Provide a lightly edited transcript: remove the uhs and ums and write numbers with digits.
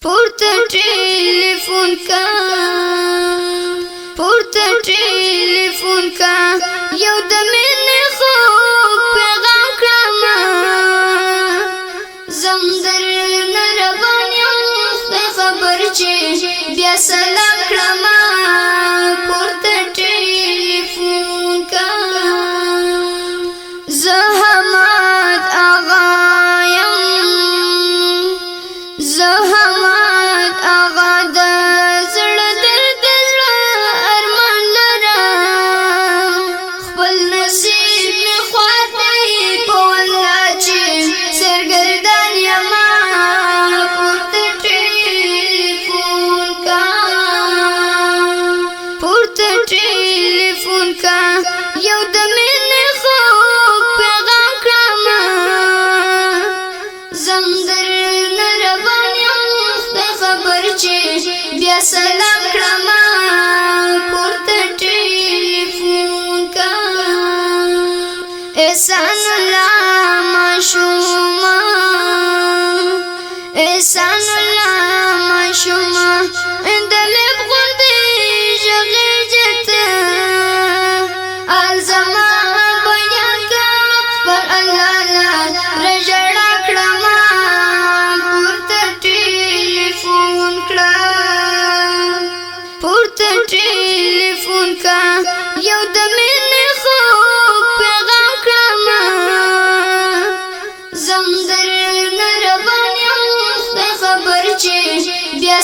پورته ټلیفون کا پورته ټلیفون کا یو د مینې خو پیغام کړم زم درنه روان یم خدای خبر چې بیا سلام کړم پورته ټلیفون کا زه حماد آغا یم زه حماد آغا د زړه درد زړه ارمان لرم خپل نصیب مې خواته په والله چې سرګردان یم پورته ټلیفون کا پورته ټلیفون کا یو د مینې خو پیغام کړم زم درنه روان یم خدای خبر چې بیا سلام کړم پورته ټلیفون کا احسان الله ماشوما احسان الله ماشوما اندلب غوندې ژغې جته الزما بیان کا پر الله لا رجړه کړم پورته ټلیفون کړم پورته ټلیفون کا یو د مینې خو پیغام کړم زم درنه روان یم خدای خبر چې بیا